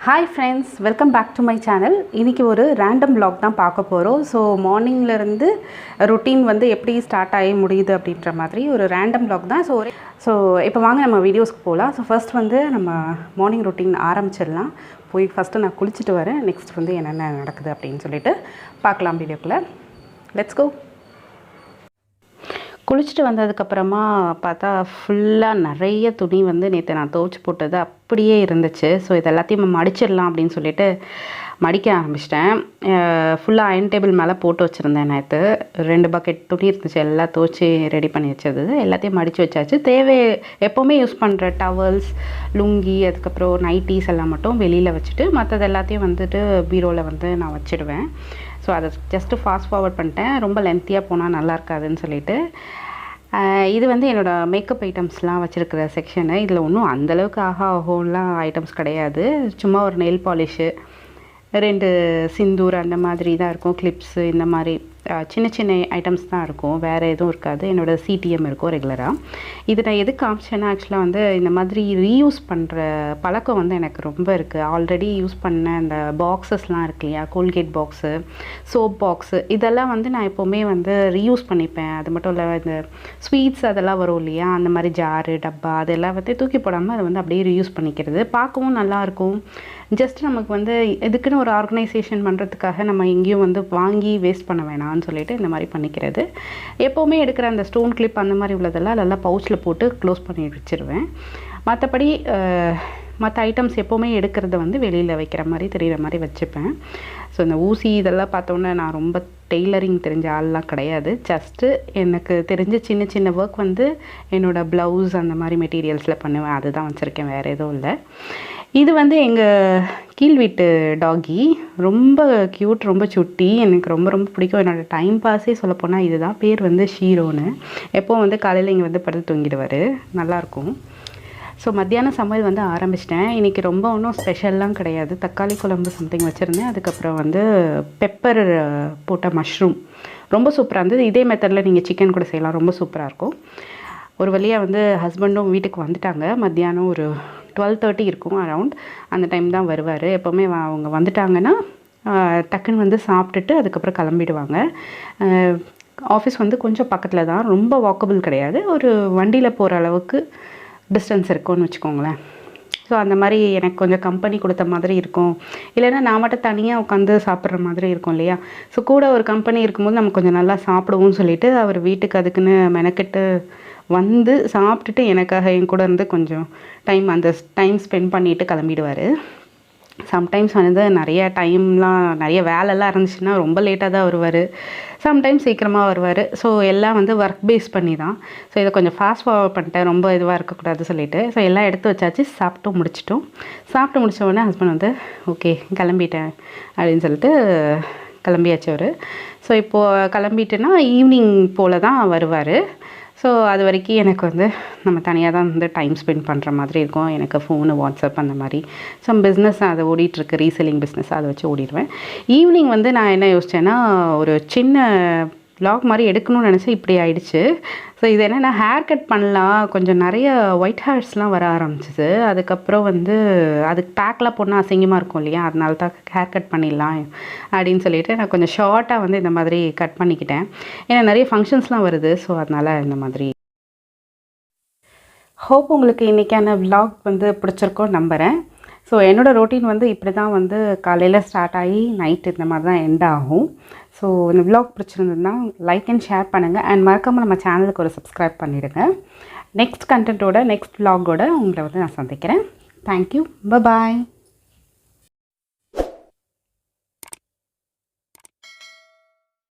Hi friends, welcome back to my channel. இன்றைக்கி ஒரு random vlog தான் பார்க்க போகிறோம். ஸோ மார்னிங்லேருந்து ரொட்டீன் வந்து எப்படி ஸ்டார்ட் ஆகி முடியுது அப்படின்ற மாதிரி ஒரு ரேண்டம் vlog தான். ஸோ இப்போ வாங்க நம்ம வீடியோஸ்க்கு போகலாம். ஸோ ஃபர்ஸ்ட் வந்து நம்ம மார்னிங் ரொட்டீன் ஆரம்பிச்சிடலாம். போய் ஃபஸ்ட்டு நான் குளிச்சுட்டு வரேன். நெக்ஸ்ட் வந்து என்னென்ன நடக்குது அப்படின்னு சொல்லிட்டு பார்க்கலாம் வீடியோக்குள்ளே. Let's go. குளிச்சுட்டு வந்ததுக்கப்புறமா பார்த்தா ஃபுல்லாக நிறைய துணி வந்து நேற்று நான் துவைச்சி போட்டது அப்படியே இருந்துச்சு. ஸோ இது எல்லாத்தையும் மடிச்சிடலாம் அப்படின்னு சொல்லிட்டு மடிக்க ஆரம்பிச்சிட்டேன். ஃபுல்லாக அயன் டேபிள் மேலே போட்டு வச்சுருந்தேன். நேற்று 2 பக்கெட் துணி இருந்துச்சு, எல்லாம் துவைச்சி ரெடி பண்ணி வச்சது எல்லாத்தையும் மடித்து வச்சாச்சு. எப்போவுமே யூஸ் பண்ணுற டவல்ஸ், லுங்கி, அதுக்கப்புறம் நைட்டிஸ் எல்லாம் மட்டும் வெளியில் வச்சுட்டு மற்றது எல்லாத்தையும் வந்துட்டு பீரோவில் வந்து நான் வச்சுடுவேன். ஸோ அதை ஜஸ்ட்டு ஃபாஸ்ட் ஃபார்வர்ட் பண்ணிட்டேன். ரொம்ப லென்த்தியாக போனால் நல்லா இருக்காதுன்னு சொல்லிட்டு. இது வந்து என்னோடய மேக்கப் ஐட்டம்ஸ்லாம் வச்சுருக்கிற செக்ஷனு. இதில் ஒன்றும் அந்தளவுக்கு ஆகோலாம் ஐட்டம்ஸ் கிடையாது. சும்மா ஒரு நெயில் பாலிஷு, 2 சிந்தூர் அந்த மாதிரி தான் இருக்கும். கிளிப்ஸு, இந்த மாதிரி சின்ன சின்ன ஐட்டம்ஸ் தான் இருக்கும். வேறு எதுவும் இருக்காது. என்னோடய சிடிஎம் இருக்கும் ரெகுலராக. இது நான் எதுக்கு காமிச்சேன்னா, ஆக்சுவலாக வந்து இந்த மாதிரி ரீயூஸ் பண்ணுற பழக்கம் வந்து எனக்கு ரொம்ப இருக்குது. ஆல்ரெடி யூஸ் பண்ண அந்த பாக்ஸஸ்லாம் இருக்கு இல்லையா, கோல்கேட் பாக்ஸு, சோப் பாக்ஸு, இதெல்லாம் வந்து நான் எப்போவுமே வந்து ரீயூஸ் பண்ணிப்பேன். அது மட்டும் இல்லை, இந்த ஸ்வீட்ஸ் அதெல்லாம் வரும் இல்லையா, அந்த மாதிரி ஜாரு, டப்பா, அதெல்லாம் வந்து தூக்கி போடாமல் அதை வந்து அப்படியே ரீயூஸ் பண்ணிக்கிறது பார்க்கவும் நல்லாயிருக்கும். ஜஸ்ட் நமக்கு வந்து இதுக்குன்னு ஒரு ஆர்கனைசேஷன் பண்ணுறதுக்காக நம்ம எங்கேயும் வந்து வாங்கி வேஸ்ட் பண்ண வேணாம்னு சொல்லிட்டு இந்த மாதிரி பண்ணிக்கிறது. எப்போவுமே எடுக்கிற அந்த ஸ்டோன் கிளிப் அந்த மாதிரி உள்ளதெல்லாம் நல்லா பவுச்சில் போட்டு க்ளோஸ் பண்ணி வச்சுருவேன். மற்றபடி மற்ற ஐட்டம்ஸ் எப்போவுமே எடுக்கிறத வந்து வெளியில் வைக்கிற மாதிரி தெரிகிற மாதிரி வச்சுப்பேன். ஸோ இந்த ஊசி இதெல்லாம் பார்த்தோன்னே நான் ரொம்ப டெய்லரிங் தெரிஞ்ச ஆள்லாம் கிடையாது. ஜஸ்ட்டு எனக்கு தெரிஞ்ச சின்ன சின்ன ஒர்க் வந்து என்னோடய ப்ளவுஸ் அந்த மாதிரி மெட்டீரியல்ஸில் பண்ணுவேன். அதுதான் வச்சுருக்கேன், வேறு எதுவும் இல்லை. இது வந்து எங்கள் கீழ் வீட்டு டாகி. ரொம்ப க்யூட், ரொம்ப சுட்டி. எனக்கு ரொம்ப ரொம்ப பிடிக்கும். என்னோடய டைம் பாஸே சொல்லப்போனால் இதுதான். பேர் வந்து ஷீரோன்னு. எப்போவும் வந்து காலையில் இங்கே வந்து படுத்து தூங்கிடுவார். நல்லாயிருக்கும். ஸோ மத்தியானம் சமையல் வந்து ஆரம்பிச்சிட்டேன். இன்றைக்கி ரொம்ப ஒன்றும் ஸ்பெஷல்லாம் கிடையாது. தக்காளி குழம்பு சம்திங் வச்சுருந்தேன். அதுக்கப்புறம் வந்து பெப்பர் போட்ட மஷ்ரூம் ரொம்ப சூப்பராக இருந்தது. இதே மெத்தடில் நீங்கள் சிக்கன் கூட செய்யலாம், ரொம்ப சூப்பராக இருக்கும். ஒரு வழியாக வந்து ஹஸ்பண்டும் வீட்டுக்கு வந்துட்டாங்க. மத்தியானம் ஒரு 12:30 இருக்கும் அரவுண்ட். அந்த டைம் தான் வருவார். எப்போவுமே அவங்க வந்துட்டாங்கன்னா டக்குன்னு வந்து சாப்பிட்டுட்டு அதுக்கப்புறம் கிளம்பிடுவாங்க. ஆஃபீஸ் வந்து கொஞ்சம் பக்கத்தில் தான், ரொம்ப வாக்கபிள் கிடையாது. ஒரு வண்டியில் போகிற அளவுக்கு டிஸ்டன்ஸ் இருக்கும்னு வச்சுக்கோங்களேன். ஸோ அந்த மாதிரி எனக்கு கொஞ்சம் கம்பெனி கொடுத்த மாதிரி இருக்கும். இல்லைன்னா நான் மட்டும் தனியாக உட்காந்து சாப்பிட்ற மாதிரி இருக்கும் இல்லையா. ஸோ கூட ஒரு கம்பெனி இருக்கும்போது நம்ம கொஞ்சம் நல்லா சாப்பிடுவோம்னு சொல்லிட்டு அவர் வீட்டுக்கு அதுக்குன்னு மெனக்கெட்டு வந்து சாப்பிட்டுட்டு எனக்காக என் கூட இருந்து கொஞ்சம் டைம் ஸ்பெண்ட் பண்ணிவிட்டு கிளம்பிடுவார். சம்டைம்ஸ் வந்து நிறைய வேலைலாம் இருந்துச்சுன்னா ரொம்ப லேட்டாக தான் வருவார். சம்டைம்ஸ் சீக்கிரமாக வருவார். ஸோ எல்லாம் வந்து ஒர்க் பேஸ் பண்ணி தான். ஸோ இதை கொஞ்சம் ஃபாஸ்ட் ஃபார்வர்ட் பண்ணிட்டேன், ரொம்ப இதுவாக இருக்கக்கூடாது சொல்லிட்டு. ஸோ எல்லாம் எடுத்து வச்சாச்சு. சாப்பிட்டு முடித்த உடனே ஹஸ்பண்ட் வந்து ஓகே கிளம்பிட்டேன் அப்படின்னு சொல்லிட்டு கிளம்பியாச்சு அவர். ஸோ இப்போது கிளம்பிட்டுன்னா ஈவினிங் போல் தான் வருவார். ஸோ அது வரைக்கும் எனக்கு வந்து நம்ம தனியாக தான் வந்து டைம் ஸ்பெண்ட் பண்ணுற மாதிரி இருக்கும். எனக்கு ஃபோனு, வாட்ஸ்அப் அந்த மாதிரி சம் பிஸ்னஸ் அது ஓடிட்டுருக்கு, ரீசெல்லிங் பிஸ்னஸ், அதை வச்சு ஓடிடுவேன். ஈவினிங் வந்து நான் என்ன யோசித்தேன்னா, ஒரு சின்ன vlog மாதிரி எடுக்கணும்னு நினச்சேன். இப்படி ஆயிடுச்சு. ஸோ இது என்னென்னா, ஹேர் கட் பண்ணலாம். கொஞ்சம் நிறைய ஒயிட் ஹேர்ஸ்லாம் வர ஆரம்பிச்சிது. அதுக்கப்புறம் வந்து அதுக்கு பேக்லாம் போனால் அசிங்கமாக இருக்கும் இல்லையா, அதனால தான் ஹேர் கட் பண்ணிடலாம் அப்படின்னு சொல்லிட்டு நான் கொஞ்சம் ஷார்ட்டாக வந்து இந்த மாதிரி கட் பண்ணிக்கிட்டேன். ஏன்னா நிறைய ஃபங்க்ஷன்ஸ்லாம் வருது. ஸோ அதனால் இந்த மாதிரி. ஹோப் உங்களுக்கு இன்றைக்கான vlog வந்து பிடிச்சிருக்கோன்னு நம்புகிறேன். ஸோ என்னோடய ரொட்டீன் வந்து இப்படி தான் வந்து காலையில் ஸ்டார்ட் ஆகி நைட்டு இந்த மாதிரி தான் எண்ட் ஆகும். ஸோ இந்த vlog பிடிச்சிருந்ததுன்னா லைக் அண்ட் ஷேர் பண்ணுங்கள். அண்ட் மறக்காமல் நம்ம சேனலுக்கு ஒரு சப்ஸ்கிரைப் பண்ணிவிடுங்க. நெக்ஸ்ட் கண்டென்ட்டோட, நெக்ஸ்ட் vlogஓட உங்களை வந்து நான் சந்திக்கிறேன். தேங்க்யூ. பாய்.